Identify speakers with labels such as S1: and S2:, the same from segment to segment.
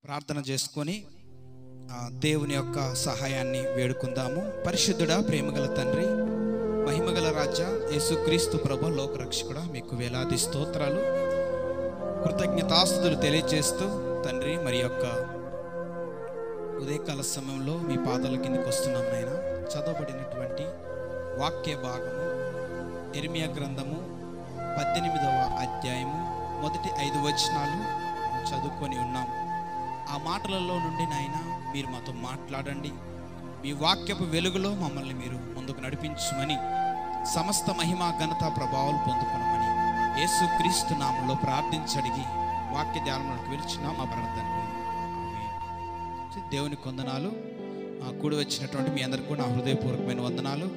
S1: ప్రార్థన చేసుకొని దేవుని యొక్క సహాయాన్ని వేడుకుందాము. పరిశుద్ధుడా, ప్రేమగల తండ్రి, మహిమగల రాజా, యేసుక్రీస్తు ప్రభు లోకరక్షకుడా, మీకు వేలాది స్తోత్రాలు, కృతజ్ఞతాస్తుతులు తెలియజేస్తూ తండ్రి, మరి యొక్క ఉదయకాల సమయంలో మీ పాదాల కిందకి వస్తున్నాం నాయన. చదవబడినటువంటి వాక్య భాగము యెరెమీయా గ్రంథము 18వ అధ్యాయము మొదటి 5 వచనాలు చదువుకొని ఉన్నాం. ఆ మాటలలో నుండి నాయన మీరు మాతో మాట్లాడండి. మీ వాక్యపు వెలుగులో మమ్మల్ని మీరు ముందుకు నడిపించమని, సమస్త మహిమ ఘనత ప్రభావాలు పొందుకునమని యేసుక్రీస్తు నామములో ప్రార్థించడిగి వాక్య ధ్యానంలోకి వెళ్తున్నాం మా ప్రార్థన. దేవుని వందనాలు. కూడి వచ్చినటువంటి మీ అందరికీ నా హృదయపూర్వకమైన వందనాలు.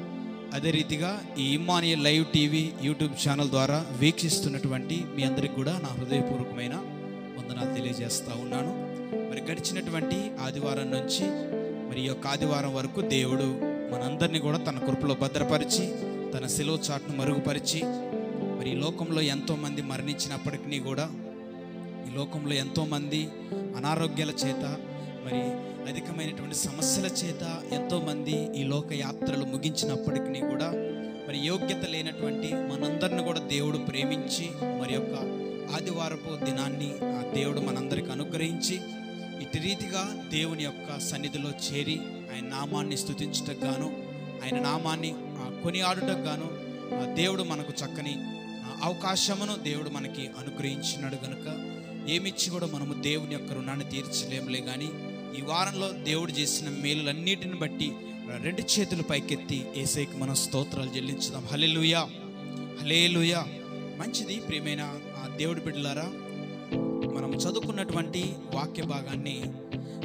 S1: అదే రీతిగా ఈ Emmanuel live TV YouTube channel ద్వారా వీక్షిస్తున్నటువంటి మీ అందరికి కూడా నా హృదయపూర్వకమైన వందనాలు తెలియజేస్తూ ఉన్నాను. మరి గడిచినటువంటి ఆదివారం నుంచి మరి యొక్క ఆదివారం వరకు దేవుడు మనందరినీ కూడా తన కృపలో భద్రపరిచి, తన శిలువ చాటును మరుగుపరిచి, మరి ఈ లోకంలో ఎంతోమంది మరణించినప్పటికీ కూడా, ఈ లోకంలో ఎంతోమంది అనారోగ్యాల చేత, మరి అధికమైనటువంటి సమస్యల చేత ఎంతోమంది ఈ లోక యాత్రలు ముగించినప్పటికీ కూడా, మరి యోగ్యత లేనటువంటి మనందరిని కూడా దేవుడు ప్రేమించి మరి యొక్క ఆదివారపు దినాన్ని ఆ దేవుడు మనందరికి అనుగ్రహించి, ఇటు రీతిగా దేవుని యొక్క సన్నిధిలో చేరి ఆయన నామాన్ని స్తుతించటకు గాను, ఆయన నామాన్ని కొనియాడుటకు గాను దేవుడు మనకు చక్కని అవకాశమును దేవుడు మనకి అనుగ్రహించినాడు గనుక ఏమిచ్చి కూడా మనము దేవుని యొక్క రుణాన్ని తీర్చలేములే. కానీ ఈ వారంలో దేవుడు చేసిన మేలులన్నిటిని బట్టి 2 చేతులు పైకెత్తి యేసయ్యకు మనం స్తోత్రాలు చెల్లించుదాం. హల్లెలూయా, హల్లెలూయా. మంచిది ప్రియమైన దేవుడి బిడ్డలారా, మనము చదువుకున్నటువంటి వాక్య భాగాన్ని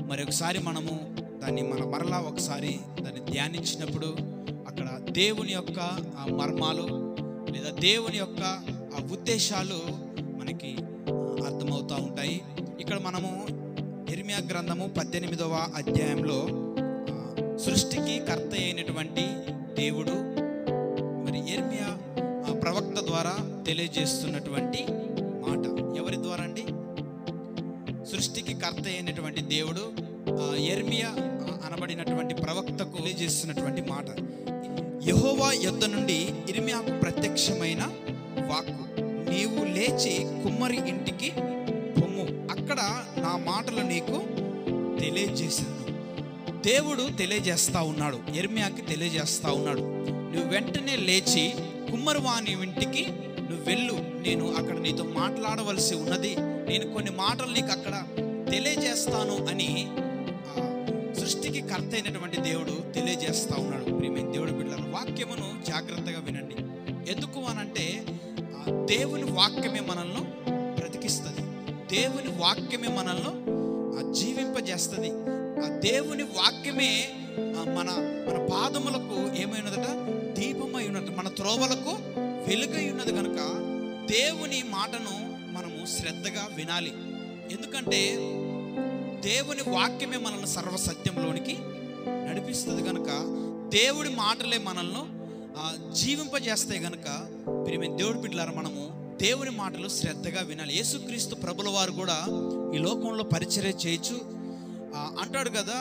S1: మరొకసారి మనము దాన్ని మరలా ఒకసారి దాన్ని ధ్యానించినప్పుడు అక్కడ దేవుని యొక్క మర్మాలు లేదా దేవుని యొక్క ఉద్దేశాలు మనకి అర్థమవుతూ ఉంటాయి. ఇక్కడ మనము యెరెమీయా గ్రంథము 18వ అధ్యాయంలో సృష్టికి కర్త అయినటువంటి దేవుడు మరి యెరెమీయా ప్రవక్త ద్వారా తెలియజేస్తున్నటువంటి మాట. ఎవరి ద్వారా అండి? సృష్టికి కర్త అయినటువంటి దేవుడు యెరెమీయా అనబడినటువంటి ప్రవక్తకు తెలియజేస్తున్నటువంటి మాట. యెహోవా యొద్ద నుండి యెరెమీయాకు ప్రత్యక్షమైన వాక్కు, నీవు లేచి కుమ్మరి ఇంటికి పొమ్ము, అక్కడ నా మాటలు నీకు తెలియజేసాను. దేవుడు తెలియజేస్తా ఉన్నాడు, యెరెమీయాకి తెలియజేస్తా ఉన్నాడు, నువ్వు వెంటనే లేచి కుమ్మరి వాని ఇంటికి నువ్వు వెళ్ళు, నేను అక్కడ నీతో మాట్లాడవలసి ఉన్నది, నేను కొన్ని మాటలు నీకు అక్కడ తెలియజేస్తాను అని సృష్టికి కర్త అయినటువంటి దేవుడు తెలియజేస్తా ఉన్నాడు. ప్రియమైన దేవుడి బిడ్డలారా, వాక్యమును జాగ్రత్తగా వినండి. ఎందుకు అనంటే దేవుని వాక్యమే మనల్ని బ్రతికిస్తుంది, దేవుని వాక్యమే మనల్ని జీవింపజేస్తుంది. ఆ దేవుని వాక్యమే మన మన పాదములకు ఏమైనదట? దీపమై ఉన్నది, మన త్రోవలకు వెలుగై ఉన్నది. కనుక దేవుని మాటను మనము శ్రద్ధగా వినాలి. ఎందుకంటే దేవుని వాక్యమే మనల్ని సర్వసత్యంలోనికి నడిపిస్తుంది. కనుక దేవుడి మాటలే మనల్ని జీవింపజేస్తాయి. కనుక ప్రియమైన దేవుడి బిడ్డలారా, మనము దేవుని మాటలు శ్రద్ధగా వినాలి. యేసుక్రీస్తు ప్రభుల వారు కూడా ఈ లోకంలో పరిచర్య చేయొచ్చు అంటాడు కదా,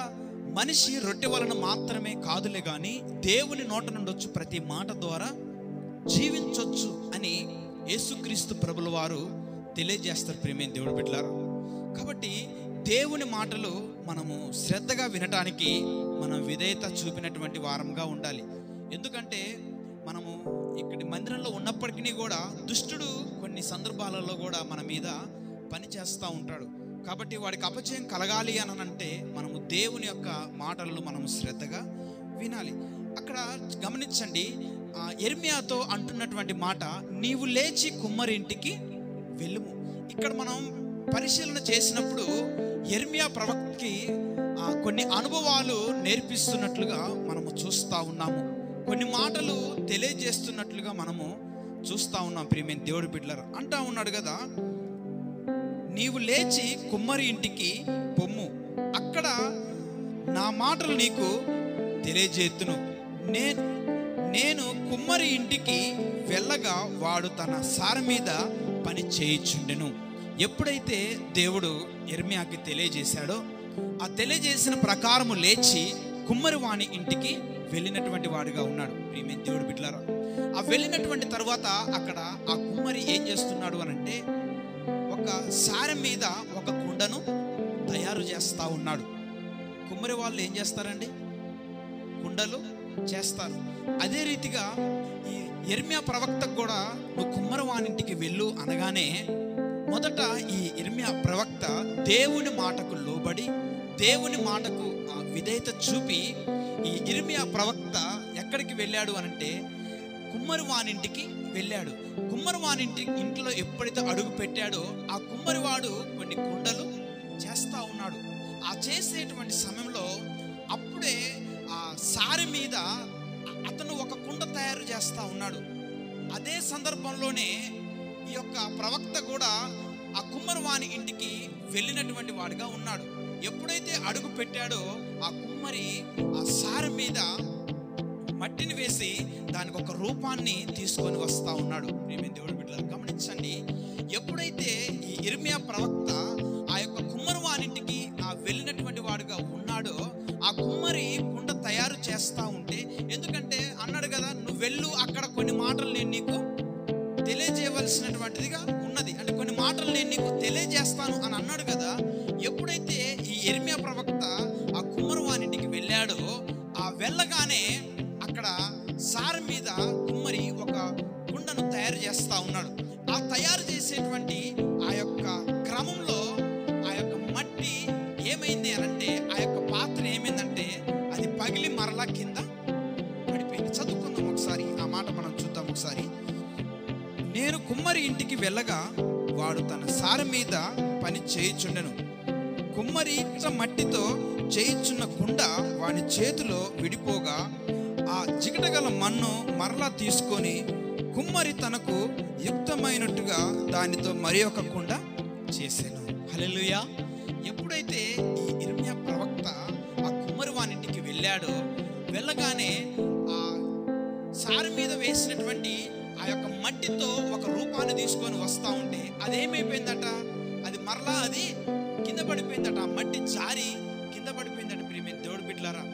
S1: మనిషి రొట్టె వలన మాత్రమే కాదులే కానీ దేవుని నోట నుండి వచ్చు ప్రతి మాట ద్వారా జీవించవచ్చు అని యేసుక్రీస్తు ప్రభుల వారు తెలియజేస్తారు. ప్రియమైన దేవుడి బిడ్డలారా, కాబట్టి దేవుని మాటలు మనము శ్రద్ధగా వినటానికి మనం విధేయత చూపినటువంటి వారంగా ఉండాలి. ఎందుకంటే మనము ఇక్కడి మందిరంలో ఉన్నప్పటికీ కూడా దుష్టుడు కొన్ని సందర్భాలలో కూడా మన మీద పని చేస్తూ ఉంటాడు. కాబట్టి వాడికి అపజయం కలగాలి అని అంటే మనము దేవుని యొక్క మాటలను మనము శ్రద్ధగా వినాలి. అక్కడ గమనించండి, యెరెమీయాతో అంటున్నటువంటి మాట, నీవు లేచి కుమ్మరి ఇంటికి వెళ్ళుము. ఇక్కడ మనం పరిశీలన చేసినప్పుడు యెరెమీయా ప్రవక్తకి కొన్ని అనుభవాలు నేర్పిస్తున్నట్లుగా మనము చూస్తూ ఉన్నాము, కొన్ని మాటలు తెలియజేస్తున్నట్లుగా మనము చూస్తూ ఉన్నాం. ప్రియమైన దేవుడి బిడ్డలారా, అంటా ఉన్నాడు కదా, నీవు లేచి కుమ్మరి ఇంటికి పొమ్ము, అక్కడ నా మాటలు నీకు తెలియజేతును. నేను కుమ్మరి ఇంటికి వెళ్ళగా వాడు తన సార మీద పని చేయుచుండెను. ఎప్పుడైతే దేవుడు యిర్మీయాకి తెలియజేశాడో ఆ తెలియజేసిన ప్రకారము లేచి కుమ్మరి వాని ఇంటికి వెళ్ళినటువంటి వాడిగా ఉన్నాడు. ప్రియమైన దేవుడు బిడ్డలారా, ఆ వెళ్ళినటువంటి తర్వాత అక్కడ ఆ కుమ్మరి ఏం చేస్తున్నాడు అని అంటే ఒక సారె మీద ఒక కుండను తయారు చేస్తూ ఉన్నాడు. కుమ్మరి వాళ్ళు ఏం చేస్తారండి? కుండలు చేస్తారు. అదే రీతిగా ఈ యిర్మీయా ప్రవక్తకు కూడా నువ్వు కుమ్మరి వాని ఇంటికి వెళ్ళు అనగానే మొదట ఈ యిర్మీయా ప్రవక్త దేవుని మాటకు లోబడి దేవుని మాటకు విధేయత చూపి ఈ యిర్మీయా ప్రవక్త ఎక్కడికి వెళ్ళాడు అనంటే కుమ్మరి వానింటికి వెళ్ళాడు. కుమ్మరి ఇంట్లో ఎప్పుడైతే అడుగు పెట్టాడో ఆ కుమ్మరివాడు కొన్ని కుండలు చేస్తూ ఉన్నాడు. ఆ చేసేటువంటి సమయంలో అప్పుడే ఆ సారి మీద అతను ఒక కుండ తయారు చేస్తూ ఉన్నాడు. అదే సందర్భంలోనే ఈ యొక్క ప్రవక్త కూడా ఆ కుమ్మరివాని ఇంటికి వెళ్ళినటువంటి వాడిగా ఉన్నాడు. ఎప్పుడైతే అడుగు పెట్టాడో ఆ కుమ్మరి ఆ సారి మీద మట్టిని వేసి దానికి ఒక రూపాన్ని తీసుకొని వస్తూ ఉన్నాడు. ప్రియమైన దేవుడి బిడ్డలారా గమనించండి, ఎప్పుడైతే ఈ యిర్మీయా ప్రవక్త ఆ యొక్క కుమ్మరివానింటికి వెళ్ళినటువంటి వాడుగా ఉన్నాడో ఆ కుమ్మరి కుండ తయారు చేస్తూ ఉంటే, ఎందుకంటే అన్నాడు కదా, నువ్వు వెళ్ళు, అక్కడ కొన్ని మాటలు నేను నీకు తెలియజేయవలసినటువంటిదిగా ఉన్నది, అంటే కొన్ని మాటలు నేను నీకు తెలియజేస్తాను అని అన్నాడు కదా. ఎప్పుడైతే ఈ యిర్మీయా ప్రవక్త ఆ కుమ్మరివానింటికి వెళ్ళాడో ఆ వెళ్ళగానే అక్కడ సార్ మీద కుమ్మరి ఒక కుండను తయారు చేస్తూ ఉన్నాడు. ఆ తయారు చేసేటువంటి ఆ యొక్క క్రమంలో ఆ యొక్క మట్టి ఏమైంది అనంటే, ఆ యొక్క పాత్ర ఏమైందంటే అది పగిలి మరలా కింద పడిపోయింది. చదువుకుందాం ఒకసారి, ఆ మాట మనం చూద్దాం ఒకసారి. నేను కుమ్మరి ఇంటికి వెళ్ళగా వాడు తన సారె మీద పని చేయుచుండెను. కుమ్మరి మట్టితో చేయుచున్న కుండ వాని చేతిలో విడిపోగా ఆ జిగటగల మన్ను మరలా తీసుకొని కుమ్మరి తనకు యుక్తమైనట్టుగా దానితో మరి ఒక కుండ చేశాను. హల్లెలూయా. ఎప్పుడైతే ఈ యిర్మీయా ప్రవక్త ఆ కుమ్మరి వానింటికి వెళ్ళాడో వెళ్ళగానే ఆ సారి మీద వేసినటువంటి ఆ యొక్క మట్టితో ఒక రూపాన్ని తీసుకొని వస్తూ ఉంటే అదేమైపోయిందట, అది మరలా అది కింద పడిపోయిందట. ఆ మట్టి జారి కింద పడిపోయిందట. ప్రియమైన దేవుడి బిడ్డలారా,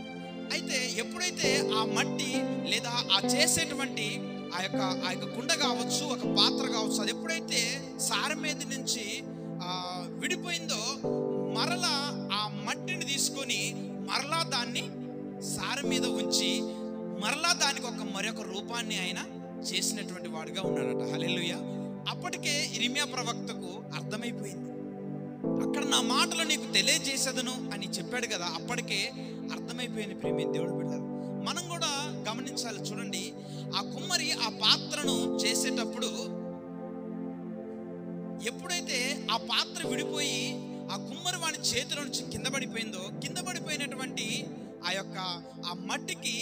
S1: అయితే ఎప్పుడైతే ఆ మట్టి లేదా ఆ చేసేటువంటి ఆ యొక్క కుండ కావచ్చు, ఒక పాత్ర కావచ్చు, అది ఎప్పుడైతే సారె మీద నుంచి విడిపోయిందో మరలా ఆ మట్టిని తీసుకొని మరలా దాన్ని సారె మీద ఉంచి మరలా దానికి మరొక రూపాన్ని ఆయన చేసినటువంటి వాడుగా ఉన్నాడట. హల్లెలూయా. అప్పటికే యిర్మీయా ప్రవక్తకు అర్థమైపోయింది, అక్కడ నా మాటలు నీకు తెలియజేసేదను అని చెప్పాడు కదా, అప్పటికే అర్థమైపోయింది. ప్రియమైన దేవుడు బిడ్డలారా, మనం కూడా గమనించాలి. చూడండి, ఆ కుమ్మరి ఆ పాత్రను చేసేటప్పుడు ఎప్పుడైతే ఆ పాత్ర విడిపోయి ఆ కుమ్మరి వాని చేతిలో నుంచి కింద పడిపోయిందో, కింద పడిపోయినటువంటి ఆ మట్టికి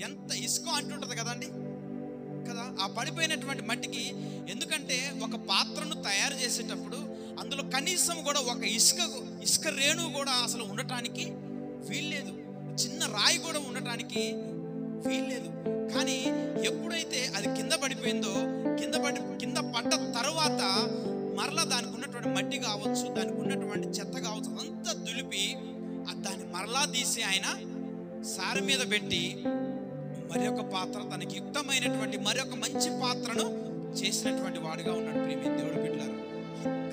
S1: ఎంత ఇసుక అంటుంటది కదండి కదా, ఆ పడిపోయినటువంటి మట్టికి. ఎందుకంటే ఒక పాత్రను తయారు చేసేటప్పుడు అందులో కనీసం కూడా ఒక ఇసుక రేణువు కూడా అసలు ఉండటానికి వీల్లేదు, చిన్న రాయి కూడా ఉండటానికి వీల్లేదు. కానీ ఎప్పుడైతే అది కింద పడిపోయిందో, కింద పడ్డ తర్వాత మరలా దానికి ఉన్నటువంటి మట్టి కావచ్చు, దానికి ఉన్నటువంటి చెత్త కావచ్చు, అంతా దులిపి దాన్ని మరలా తీసి ఆయన సారె మీద పెట్టి మరొక పాత్ర, తనకి యుక్తమైనటువంటి మరొక మంచి పాత్రను చేసినటువంటి వాడుగా ఉన్నాడు. ప్రియమైన దేవుడు బిడ్డలారా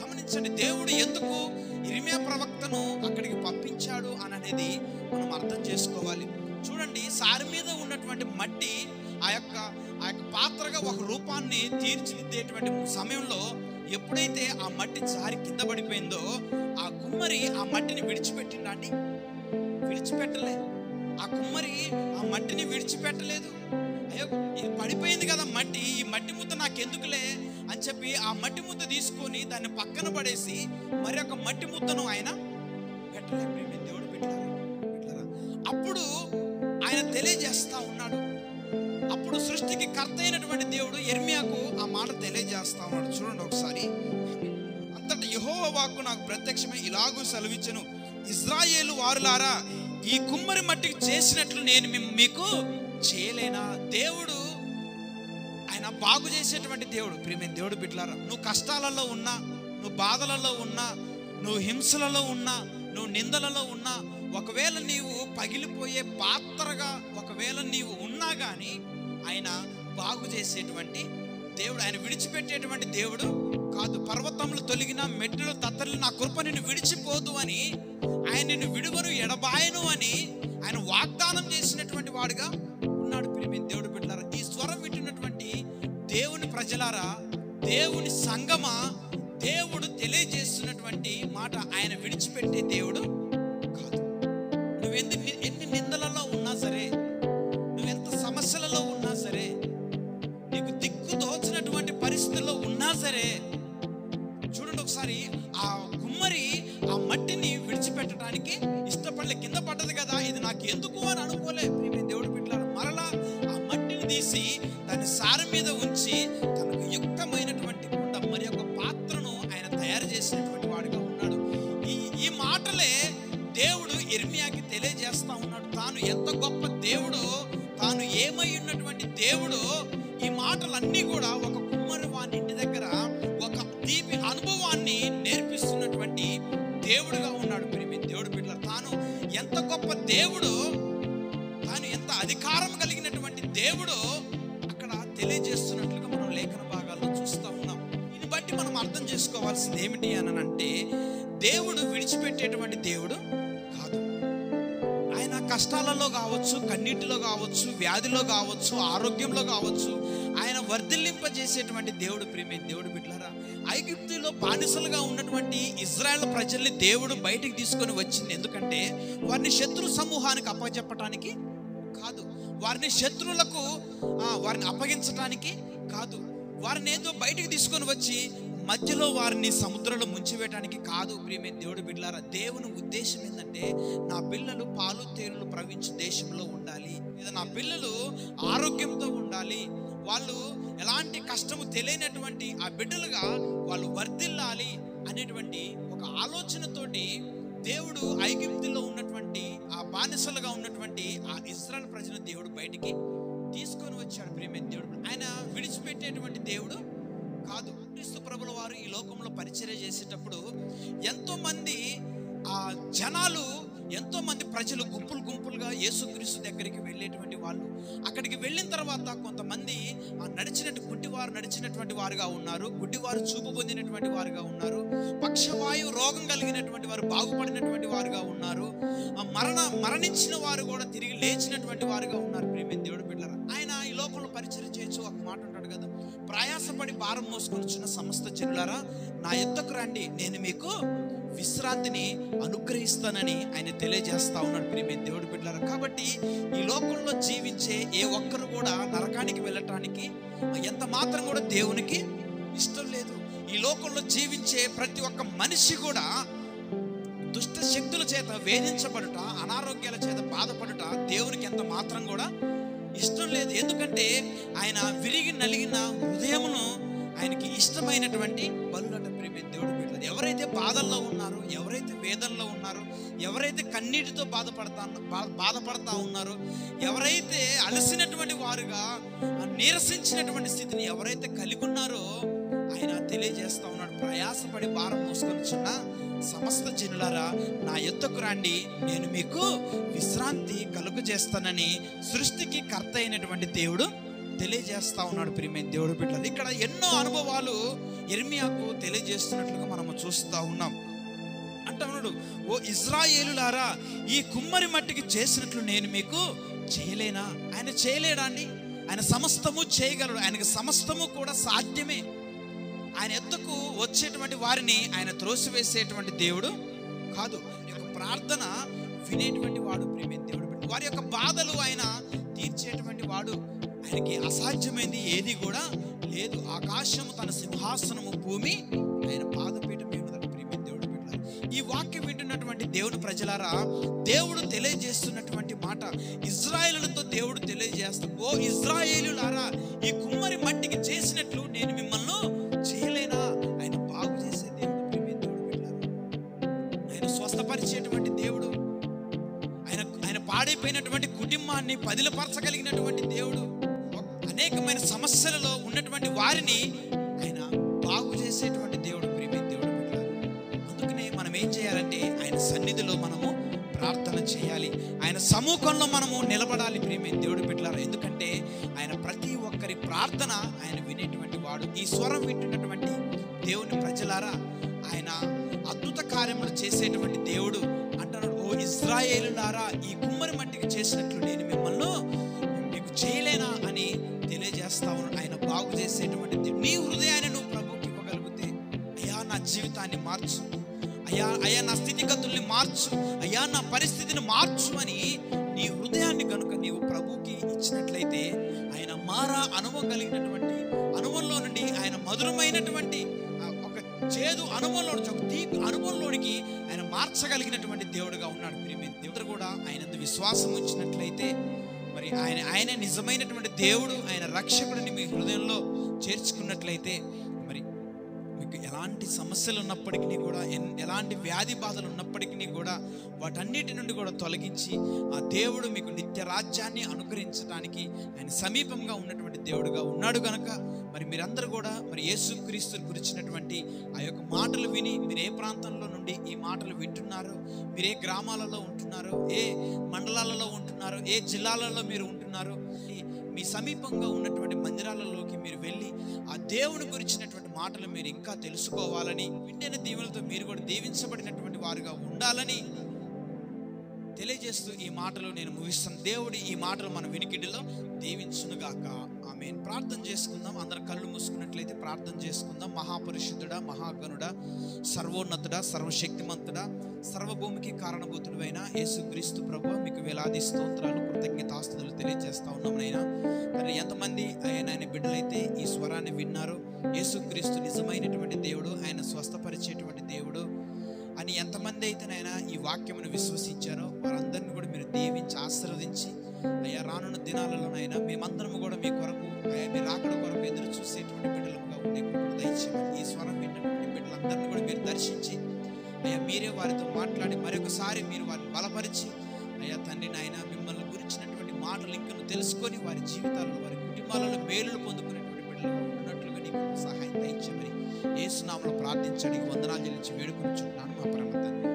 S1: గమనించండి, దేవుడు ఎందుకు యిర్మీయా ప్రవక్తను అక్కడికి పంపించాడు అనేది మనం అర్థం చేసుకోవాలి. చూడండి, సారె మీద ఉన్నటువంటి మట్టి ఆ యొక్క పాత్రగా ఒక రూపాన్ని తీర్చిదిద్దేటువంటి సమయంలో ఎప్పుడైతే ఆ మట్టి జారి కింద పడిపోయిందో ఆ కుమ్మరి ఆ మట్టిని విడిచిపెట్టిండా అండి? విడిచిపెట్టలే. ఆ కుమ్మరి ఆ మట్టిని విడిచిపెట్టలేదు. అయ్యో, ఇది పడిపోయింది కదా మట్టి, ఈ మట్టి ముద్ద నాకెందుకులే అని చెప్పి ఆ మట్టి ముద్ద తీసుకొని దాన్ని పక్కన పడేసి మరి ఒక మట్టి ముద్దను ఆయన పెట్టలే. దేవుడు బిడ్డలారా, అప్పుడు ఆయన తెలియజేస్తా ఉన్నాడు. అప్పుడు సృష్టికి కర్త అయినటువంటి దేవుడు యిర్మీయాకు ఆ మాట తెలియజేస్తా ఉన్నాడు. చూడండి ఒకసారి. అంతటా యెహోవా వాక్కు నాకు ప్రత్యక్షమై ఇలాగూ సెలవిచ్చెను, ఇశ్రాయేలు వారులారా, ఈ కుమ్మరి మట్టికి చేసినట్లు నేను మీకు చేయలేనా? దేవుడు ఆయన బాగు చేసేటువంటి దేవుడు. ప్రియమైన దేవుడు బిడ్డలారా, నువ్వు కష్టాలలో ఉన్నా, నువ్వు నువ్వు బాధలలో ఉన్నా, నువ్వు హింసలలో ఉన్నా, నువ్వు నిందలలో ఉన్నా, ఒకవేళ నీవు పగిలిపోయే పాత్రగా ఒకవేళ నీవు ఉన్నా కానీ ఆయన బాగు చేసేటువంటి దేవుడు, ఆయన విడిచిపెట్టేటువంటి దేవుడు కాదు. పర్వతములు తొలగిన, మెట్టులు తత్తలు, నా కృప నిన్ను విడిచిపోదు అని, ఆయన నిన్ను విడువను ఎడబాయను అని ఆయన వాగ్దానం చేసినటువంటి వాడుగా ఉన్నాడు. ప్రియమైన దేవుడు బిడ్డలారా, ఈ స్వరం వింటున్నటువంటి దేవుని ప్రజలారా, దేవుని సంగమా, దేవుడు తెలియజేస్తున్నటువంటి మాట, ఆయన విడిచిపెట్టే దేవుడు కాదు. నువ్వు ఎన్ని నిందలలో ఉన్నా సరే, నువ్వెంత సమస్యలలో ఉన్నా సరే, నీకు దిక్కు దోచినటువంటి పరిస్థితుల్లో ఉన్నా సరే, చూడండి ఒకసారి ఆ కుమ్మరి ఆ మట్టిని విడిచిపెట్టడానికి ఇష్టపడలే. కింద పడ్డది కదా, ఇది నాకు ఎందుకు అని అనుకోలే. ప్రియమైన దేవుడు బిడ్డలారా, మరలా ఆ మట్టిని తీసి దాన్ని సారి మీద ఉంచి తనకు యుక్తమైనటువంటి కుండ, మరి ఒక పాత్రను ఆయన తయారు చేసినటువంటి వాడిగా ఉన్నాడు. ఈ మాటలే దేవుడు ఇర్మియాకి తెలియజేస్తా ఉన్నాడు. తాను ఎంత గొప్ప దేవుడో, తాను ఏమై ఉన్నటువంటి దేవుడో, ఈ మాటలన్నీ కూడా ఒక కుమ్మరి వాని ఇంటి దగ్గర ఒక తీపి అనుభవాన్ని నేర్పిస్తున్నటువంటి దేవుడుగా ఉన్నాడు. ప్రియమైన దేవుడు బిడ్డలారా, తాను ఎంత గొప్ప దేవుడో, తాను ఎంత అధికారం కలిగినటువంటి దేవుడో అక్కడ తెలియజేస్తున్నట్లుగా మనం లేఖన భాగాల్లో చూస్తూ ఉన్నాం. దీన్ని బట్టి మనం అర్థం చేసుకోవాల్సింది ఏమిటి అని అంటే, దేవుడు విడిచిపెట్టేటువంటి దేవుడు కాదు. ఆయన కష్టాలలో కావచ్చు, కన్నీటిలో కావచ్చు, వ్యాధిలో కావచ్చు, ఆరోగ్యంలో కావచ్చు, ఆయన వర్ధిల్లింపజేసేటువంటి దేవుడు. ప్రియమైన దేవుడు బిడ్డలారా, ఐగుప్తులో బానిసలుగా ఉన్నటువంటి ఇజ్రాయెల్ ప్రజల్ని దేవుడు బయటికి తీసుకొని వచ్చింది ఎందుకంటే, వారిని శత్రు సమూహానికి అప్పచెప్పటానికి కాదు, వారిని శత్రువులకు వారిని అప్పగించడానికి కాదు, వారిని ఏదో బయటికి తీసుకొని వచ్చి మధ్యలో వారిని సముద్రంలో ముంచివేయడానికి కాదు. ప్రియమైన దేవుడు బిడ్డలారా, దేవుని ఉద్దేశం ఏంటంటే, నా పిల్లలు పాలు తేనెలు ప్రవహించే దేశంలో ఉండాలి, లేదా నా పిల్లలు ఆరోగ్యంతో ఉండాలి, వాళ్ళు ఎలాంటి కష్టము తెలియనటువంటి ఆ బిడ్డలుగా వాళ్ళు వర్ధిల్లాలి అనేటువంటి ఒక ఆలోచనతోటి దేవుడు ఐగుప్తులో ఉన్నటువంటి ఆ బానిసలుగా ఉన్నటువంటి ఆ ఇశ్రాయేలు ప్రజలను దేవుడు బయటికి తీసుకొని వచ్చాడు. ప్రియమైన దేవుడు, ఆయన విడిచిపెట్టేటువంటి దేవుడు కాదు. క్రీస్తు ప్రభుల వారు ఈ లోకంలో పరిచర్య చేసేటప్పుడు ఎంతో మంది జనాలు, ఎంతో మంది ప్రజలు గుంపులు గుంపులుగా యేసుక్రీస్తు దగ్గరికి వెళ్ళేటువంటి వాళ్ళు. అక్కడికి వెళ్ళిన తర్వాత కొంతమంది గుడ్డివారు నడిచినటువంటి వారుగా ఉన్నారు, గుడ్డివారు చూపు పొందినటువంటి వారుగా ఉన్నారు, పక్షవాయు రోగం కలిగినటువంటి వారు బాగుపడినటువంటి వారుగా ఉన్నారు, మరణించిన వారు కూడా తిరిగి లేచినటువంటి వారుగా ఉన్నారు. ప్రియమైన దేవుడు బిడ్డలారా, ఆయన ఈ లోకంలో పరిచర్య చేయొచ్చు. ఒక మాట అంటాడు కదా, ప్రయాసపడి భారం మోసుకొనిచున్న సమస్త జనులారా నా యొద్దకు రండి, నేను మీకు విశ్రాంతిని అనుగ్రహిస్తానని ఆయన తెలియజేస్తా ఉన్నాడు. ప్రియమైన దేవుడు బిడ్డలారా, కాబట్టి ఈ లోకంలో జీవించే ఏ ఒక్కరు కూడా నరకానికి వెళ్ళటానికి ఎంత మాత్రం కూడా దేవునికి ఇష్టం లేదు. ఈ లోకంలో జీవించే ప్రతి ఒక్క మనిషి కూడా దుష్ట శక్తుల చేత వేధించబడుట, అనారోగ్యాల చేత బాధపడుట దేవునికి ఎంత మాత్రం కూడా ఇష్టం లేదు. ఎందుకంటే ఆయన విరిగి నలిగిన హృదయమును ఆయనకి ఇష్టమైనటువంటి బలులట. ప్రియమైన దేవుడు బిడ్డలారా, ఎవరైతే బాధల్లో ఉన్నారో, ఎవరైతే వేదనలో ఉన్నారో, ఎవరైతే కన్నీటితో బాధపడతా ఉన్నారో, ఎవరైతే అలసినటువంటి వారుగా నీరసించినటువంటి స్థితిని ఎవరైతే కలిగి ఉన్నారో ఆయన తెలియజేస్తా ఉన్నాడు, ప్రయాసపడి భారం మోసుకొనిచున్న సమస్త జనులారా నా యొద్దకు రండి, నేను మీకు విశ్రాంతి కలుగు చేస్తానని సృష్టికి కర్త అయినటువంటి దేవుడు తెలియజేస్తా ఉన్నాడు. ప్రియమైన దేవుడు బిడ్డలారా, ఇక్కడ ఎన్నో అనుభవాలు ఇర్మియాకు తెలియజేస్తున్నట్లుగా మనము చూస్తూ ఉన్నాం. అంటున్నాడు, ఓ ఇశ్రాయేలులారా, ఈ కుమ్మరి మట్టికి చేసినట్లు నేను మీకు చేయలేనా? ఆయన చేయలేడా అండి? ఆయన సమస్తము చేయగలడు, ఆయనకి సమస్తము కూడా సాధ్యమే. ఆయన ఎద్దకు వచ్చేటువంటి వారిని ఆయన త్రోసివేసేటువంటి దేవుడు కాదు. ప్రార్థన వినేటువంటి వాడు. ప్రియమైన దేవుడు బిడ్డలారా, వారి యొక్క బాధలు ఆయన తీర్చేటువంటి వాడు. ఆయనకి అసాధ్యమైంది ఏది కూడా లేదు. ఆకాశము తన సింహాసనము, భూమి ఆయన పాదపీఠం ఉన్నదట. ప్రియమైన దేవుడు బిడ్డలారా, ఈ వాక్యం వింటున్నటువంటి దేవుని ప్రజలారా, దేవుడు తెలియజేస్తున్నటువంటి మాట ఇశ్రాయేలులతో దేవుడు తెలియజేస్తాడు, ఓ ఇశ్రాయేలులారా, ఈ కుమ్మరి మట్టికి చేసినట్లు నేను మిమ్మల్ని చేయలేనా? ఆయన బాగు చేసే దేవుడు. ప్రియమైన దేవుడు బిడ్డలారా, ఆయన స్వస్థపరిచేటువంటి దేవుడు, ఆయన పాడైపోయినటువంటి కుటుంబాన్ని పదిలపరచగలిగినటువంటి దేవుడు, అనేకమైన సమస్యలలో ఉన్నటువంటి వారిని ఆయన బాగు చేసేటువంటి దేవుడు. ప్రియమైన దేవుడు, సన్నిధిలో మనము ప్రార్థన చేయాలి. ఆయన సముఖంలో మనము నిలబడాలి ప్రియమైన దేవుడి బిడ్డలారా. ఎందుకంటే ఆయన ప్రతి ఒక్కరి ప్రార్థన ఆయన వినేటువంటి వాడు. ఈ స్వరం వింటున్నటువంటి దేవుని ప్రజలారా, ఆయన అద్భుత కార్యములు చేసేటువంటి దేవుడు. అంటున్నాడు, ఓ ఇశ్రాయేలులారా, ఈ కుమ్మరి మట్టికి చేసినట్లు నేను మిమ్మల్ని మీకు చేయలేనా అని తెలియజేస్తా ఉన్నాడు. ఆయన బాగు చేసేటువంటి నీ హృదయాన్ని నువ్వు ప్రభుకి ఇవ్వగలిగితే, అయ్యా నా జీవితాన్ని మార్చు, అయ్యా నా స్థితిగతుల్ని మార్చు, అయ్యా నా పరిస్థితిని మార్చు అని నీ హృదయాన్ని కనుక నీవు ప్రభుకి ఇచ్చినట్లయితే, ఆయన మారా అనుభవం కలిగినటువంటి అనుభవంలో నుండి ఆయన మధురమైనటువంటి ఒక చేదు అనుభవంలో నుంచి ఒక తీపి అనుభవంలోనికి ఆయన మార్చగలిగినటువంటి దేవుడుగా ఉన్నాడు. ప్రియమైన దేవుడు కూడా ఆయన విశ్వాసం ఉంచినట్లయితే, మరి ఆయన నిజమైనటువంటి దేవుడు, ఆయన రక్షకుడిని మీ హృదయంలో చేర్చుకున్నట్లయితే, మరి మీకు ఎలాంటి సమస్యలు ఉన్నప్పటికీ కూడా, ఎలాంటి వ్యాధి బాధలు ఉన్నప్పటికీ కూడా వాటన్నిటి నుండి కూడా తొలగించి ఆ దేవుడు మీకు నిత్య రాజ్యాన్ని అనుగ్రహించడానికి ఆయన సమీపంగా ఉన్నటువంటి దేవుడుగా ఉన్నాడు కనుక, మరి మీరందరూ కూడా మరి యేసుక్రీస్తుని గురించినటువంటి ఆ యొక్క మాటలు విని, మీరు ఏ ప్రాంతంలో నుండి ఈ మాటలు వింటున్నారో, మీరు ఏ గ్రామాలలో ఉంటున్నారో, ఏ మండలాలలో ఉంటున్నారో, ఏ జిల్లాలలో మీరు ఉంటున్నారో, మీ సమీపంగా ఉన్నటువంటి మందిరాలలోకి మీరు వెళ్ళి ఆ దేవుని గురించినటువంటి మాటలు మీరు ఇంకా తెలుసుకోవాలని, విండిన దీవెనలతో మీరు కూడా దీవించబడినటువంటి వారుగా ఉండాలని తెలియజేస్తూ ఈ మాటలు నేను ముగిస్తాను. దేవుడి ఈ మాటలు మన వినికిడిలో దీవించునుగాక. ఆమేన్. ప్రార్థన చేసుకుందాం. అందరం కళ్ళు మూసుకున్నట్లయితే ప్రార్థన చేసుకుందాం. మహాపరిశుద్ధుడా, మహాగణుడా, సర్వోన్నతుడా, సర్వశక్తిమంతుడా, సర్వభూమికి కారణభూతుడైన యేసుక్రీస్తు ప్రభువా, మీకు వేలాది స్తోత్రాలు, కృతజ్ఞతాస్తుతులు తెలియజేస్తా ఉన్నాం నైనా. మరి ఎంతమంది ఆయన బిడ్డలైతే ఈ స్వరాన్ని విన్నారో, యేసుక్రీస్తు నిజమైనటువంటి దేవుడు, ఆయన స్వస్థపరిచేటువంటి దేవుడు అని ఎంతమంది అయితే నాయన ఈ వాక్యమును విశ్వసించారో వారందరినీ కూడా మీరు దీవించి ఆశీర్వదించి, అయ్యా రానున్న దినాలలోనైనా మేమందరము కూడా మీ కొరకు, అయ్యా మీ రాకడ కొరకు ఎదురు చూసేటువంటి బిడ్డలుగా ఉండే దయచేయమని, ఈ స్వరం విన్నటువంటి బిడ్డలందరినీ కూడా మీరు దర్శించి, అయ్యా మీరే వారితో మాట్లాడి మరొకసారి మీరు వారిని బలపరిచి, అయ్యా తండ్రి నాయన మిమ్మల్ని గురించినటువంటి మాటలు ఇంకను తెలుసుకొని వారి జీవితాల్లో, వారి కుటుంబాలలో మేలులు పొందుకునేటువంటి బిడ్డలుగా ఉన్నట్లుగా నీకు సహాయం దయచేయమని యేసు నామములో ప్రార్థించడానికి వందనాలు చెల్లించి వేడుకొనుచున్నాను మా పరమ తండ్రి.